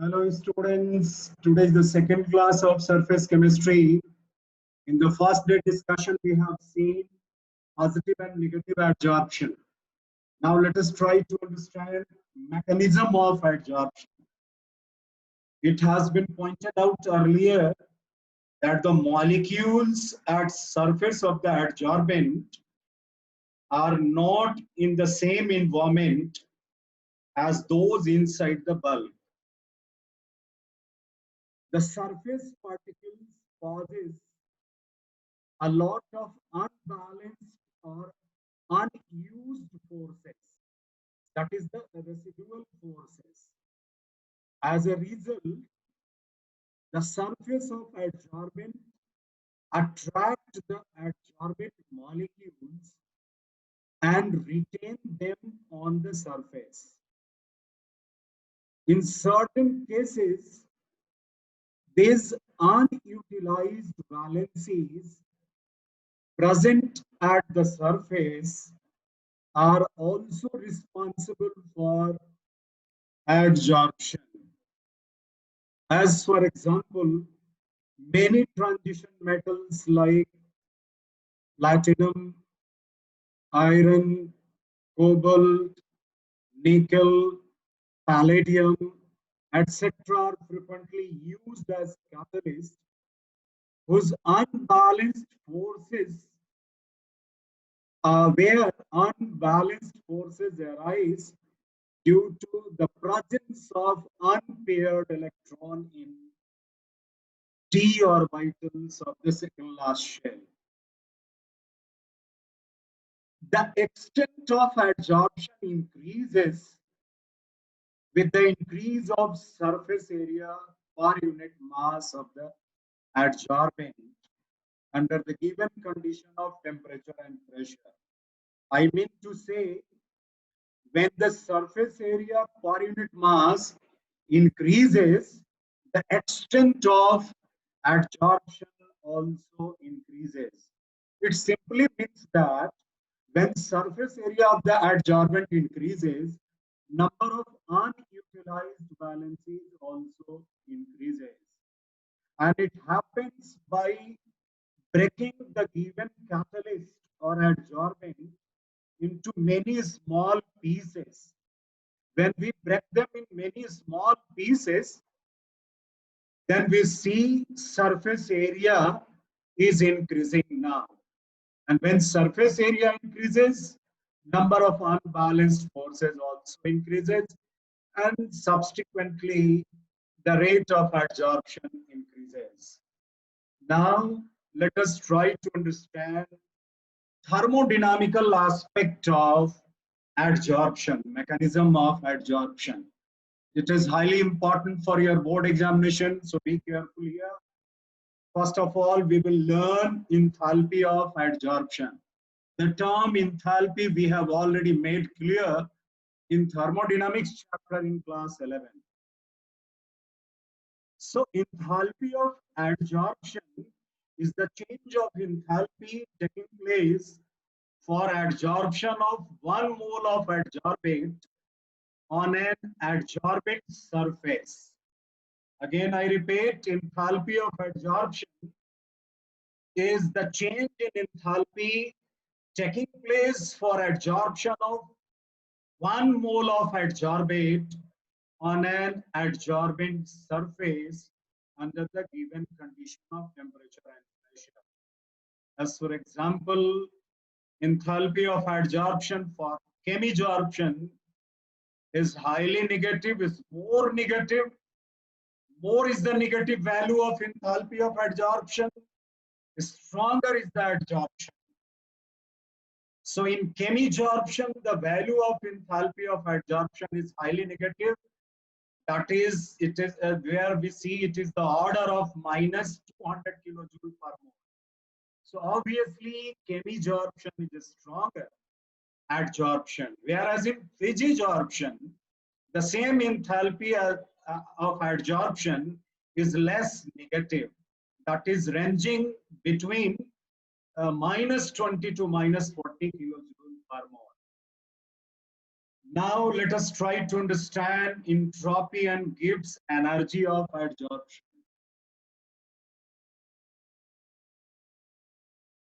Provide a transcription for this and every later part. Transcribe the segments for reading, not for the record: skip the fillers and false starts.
Hello students, today is the second class of surface chemistry. In the first day discussion we have seen positive and negative adsorption. Now let us try to understand mechanism of adsorption. It has been pointed out earlier that the molecules at surface of the adsorbent are not in the same environment as those inside the bulk. The surface particles causes a lot of unbalanced or unused forces. That is the residual forces. As a result, the surface of adsorbent attract the adsorbent molecules and retain them on the surface. In certain cases, these unutilized valencies present at the surface are also responsible for adsorption. As for example, many transition metals like platinum, iron, cobalt, nickel, palladium, etc. are frequently used as catalysts whose unbalanced forces where unbalanced forces arise due to the presence of unpaired electron in d orbitals of the second last shell. The extent of adsorption increases with the increase of surface area per unit mass of the adsorbent under the given condition of temperature and pressure. I mean to say, when the surface area per unit mass increases, the extent of adsorption also increases. It simply means that when surface area of the adsorbent increases, number of unutilized valencies also increases. And it happens by breaking the given catalyst or adsorbent into many small pieces. When we break them in many small pieces, then we see surface area is increasing now. And when surface area increases, number of unbalanced forces also increases, and subsequently the rate of adsorption increases. Now let us try to understand thermodynamical aspect of adsorption, mechanism of adsorption. It is highly important for your board examination, so be careful here. First of all, we will learn enthalpy of adsorption. The term enthalpy we have already made clear in thermodynamics chapter in class 11. So enthalpy of adsorption is the change of enthalpy taking place for adsorption of 1 mole of adsorbent on an adsorbent surface. Again, I repeat, enthalpy of adsorption is the change in enthalpy taking place for adsorption of 1 mole of adsorbate on an adsorbent surface under the given condition of temperature and pressure. As for example, enthalpy of adsorption for chemisorption is highly negative, is more negative. More is the negative value of enthalpy of adsorption, stronger is the adsorption. So in chemisorption, the value of enthalpy of adsorption is highly negative. That is, it is where we see it is the order of minus 200 kilojoule per mole. So obviously, chemisorption is a stronger adsorption, whereas in physisorption, the same enthalpy of adsorption is less negative. That is ranging between minus 20 to minus 40 kilojoule per mole. Now let us try to understand entropy and Gibbs energy of adsorption.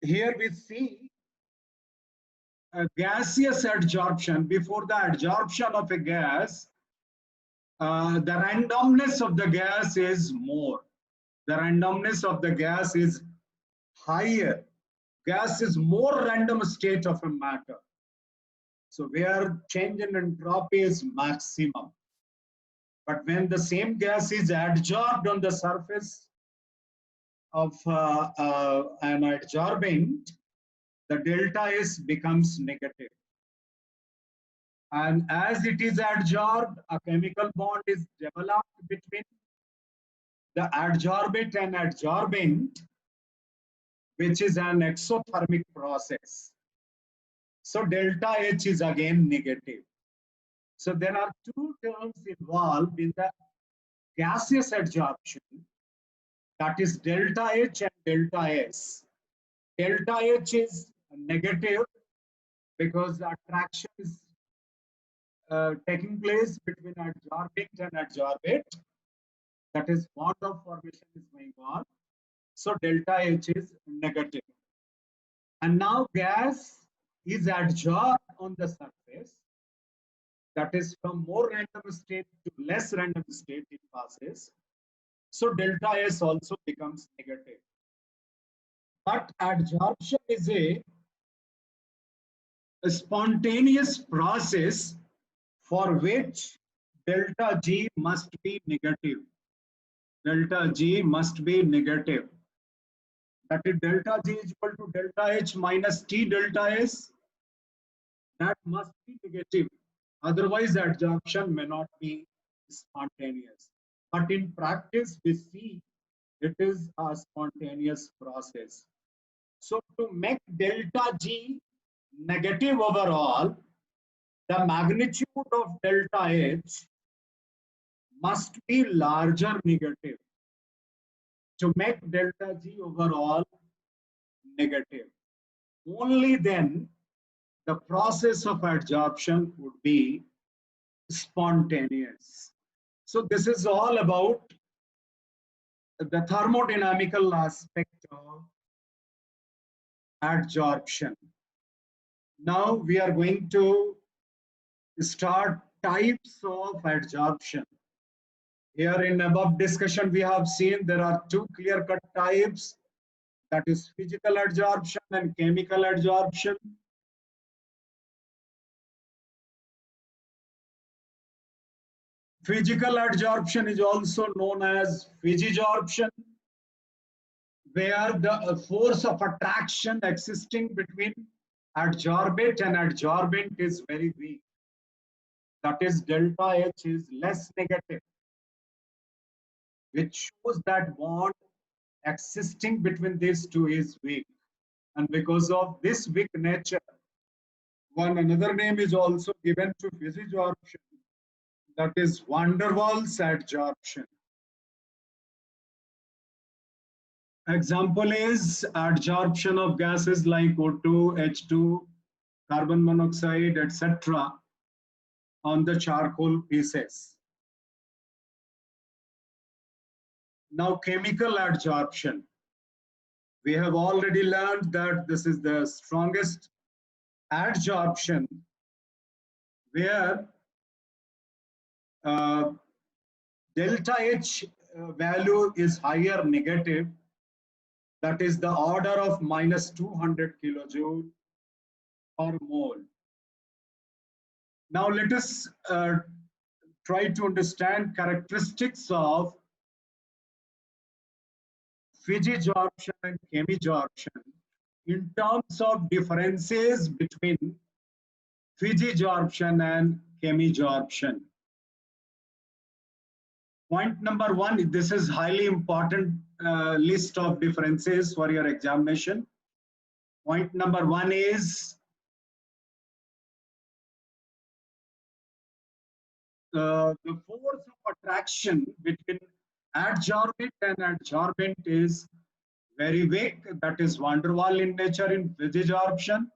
Here we see a gaseous adsorption. Before the adsorption of a gas, the randomness of the gas is more. The randomness of the gas is higher. Gas is more random state of a matter. So where change in entropy is maximum. But when the same gas is adsorbed on the surface of an adsorbent, the delta S becomes negative. And as it is adsorbed, a chemical bond is developed between the adsorbent and adsorbent, which is an exothermic process. So delta H is again negative. So there are two terms involved in the gaseous adsorption, that is delta H and delta S. Delta H is negative because the attraction is taking place between adsorbent and adsorbate. That is, bond of formation is going on. So delta H is negative. And now gas is adsorbed on the surface. That is, from more random state to less random state it passes. So delta S also becomes negative. But adsorption is a spontaneous process for which delta G must be negative. Delta G must be negative. That is, delta G is equal to delta H minus T delta S. That must be negative. Otherwise, adsorption may not be spontaneous. But in practice, we see it is a spontaneous process. So to make delta G negative overall, the magnitude of delta H must be larger negative to make delta G overall negative. Only then the process of adsorption would be spontaneous. So this is all about the thermodynamical aspect of adsorption. Now we are going to start types of adsorption. Here in above discussion, we have seen there are two clear-cut types, that is physical adsorption and chemical adsorption. Physical adsorption is also known as physisorption, where the force of attraction existing between adsorbate and adsorbent is very weak. That is, delta H is less negative, which shows that bond existing between these two is weak. And because of this weak nature, one another name is also given to physisorption, that is van der Waals adsorption. Example is adsorption of gases like O2, H2, carbon monoxide, etc. on the charcoal pieces. Now, chemical adsorption. We have already learned that this is the strongest adsorption, where delta H value is higher negative, that is the order of minus 200 kilojoule per mole. Now let us try to understand characteristics of physisorption and chemisorption in terms of differences between physisorption and chemisorption. Point number one, this is highly important list of differences for your examination. Point number one is the force of attraction between adsorbent and adsorbent is very weak. That is van der Waals in nature in physisorption.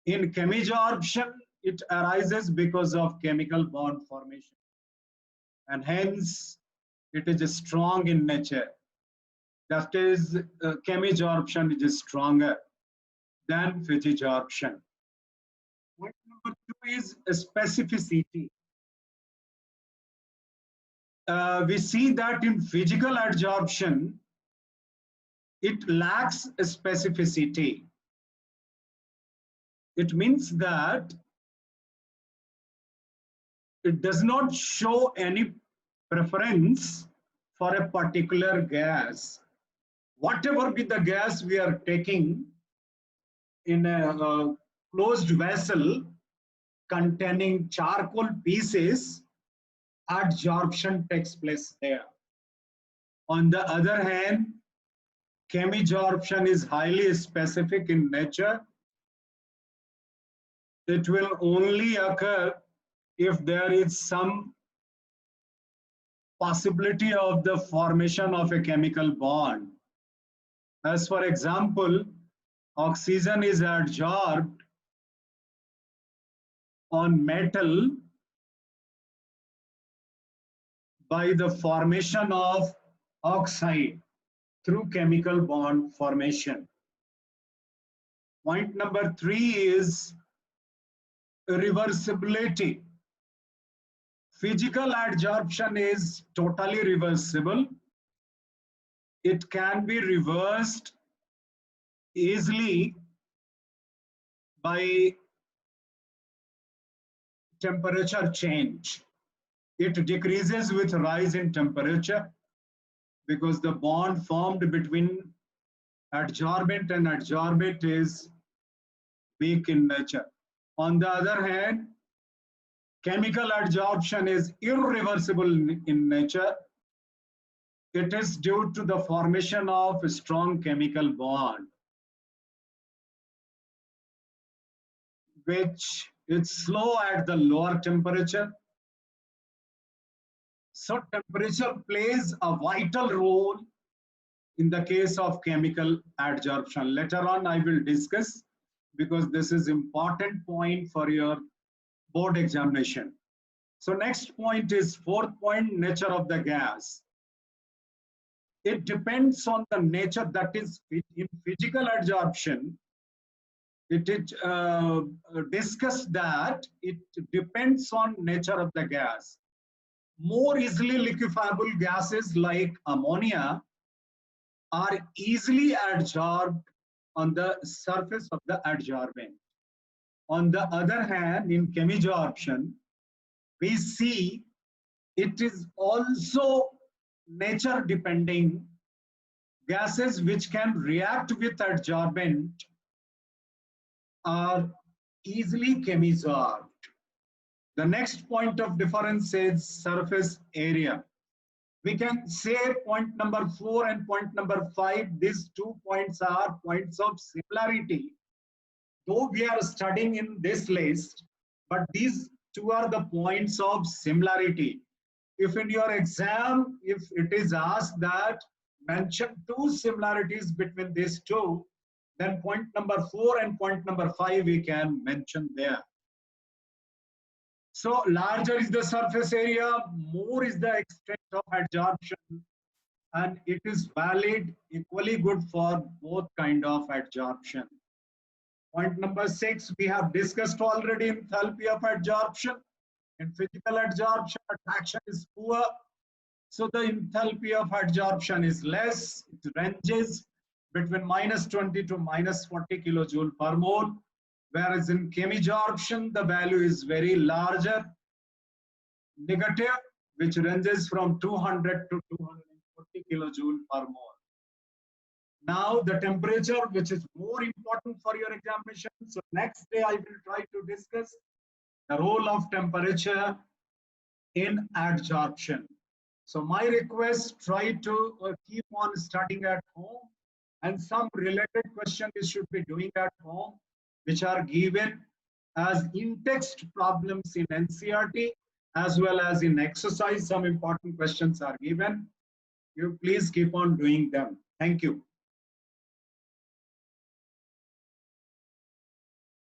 In chemisorption, it arises because of chemical bond formation, and hence it is strong in nature. That is, chemisorption is stronger than physisorption. Point number 2 is specificity. We see that in physical adsorption, it lacks specificity. It means that it does not show any preference for a particular gas. Whatever be the gas we are taking in a closed vessel containing charcoal pieces, adsorption takes place there. On the other hand, chemisorption is highly specific in nature. It will only occur if there is some possibility of the formation of a chemical bond. As for example, oxygen is adsorbed on metal by the formation of oxide through chemical bond formation. Point number 3 is reversibility. Physical adsorption is totally reversible. It can be reversed easily by temperature change. It decreases with rise in temperature because the bond formed between adsorbent and adsorbate is weak in nature. On the other hand, chemical adsorption is irreversible in nature. It is due to the formation of a strong chemical bond, which is slow at the lower temperature. So temperature plays a vital role in the case of chemical adsorption. Later on, I will discuss, because this is important point for your board examination. So next point is 4th point, nature of the gas. It depends on the nature, that is in physical adsorption. It is discussed that it depends on nature of the gas. More easily liquefiable gases like ammonia are easily adsorbed on the surface of the adsorbent. On the other hand, in chemisorption, we see it is also nature depending. Gases which can react with adsorbent are easily chemisorbed. The next point of difference is surface area. We can say point number 4 and point number 5, these 2 points are points of similarity. Though we are studying in this list, but these 2 are the points of similarity. If in your exam, if it is asked that mention 2 similarities between these 2, then point number 4 and point number 5 we can mention there. So larger is the surface area, more is the extent of adsorption, and it is valid, equally good for both kind of adsorption. Point number 6, we have discussed already, enthalpy of adsorption. In physical adsorption, attraction is poor, so the enthalpy of adsorption is less. It ranges between -20 to -40 kilojoule per mole. Whereas in chemisorption, the value is very larger, negative, which ranges from 200 to 240 kilojoule per mole. Now the temperature, which is more important for your examination. So next day I will try to discuss the role of temperature in adsorption. So my request, try to keep on studying at home, and some related questions you should be doing at home, which are given as in-text problems in NCERT, as well as in exercise. Some important questions are given. You please keep on doing them. Thank you.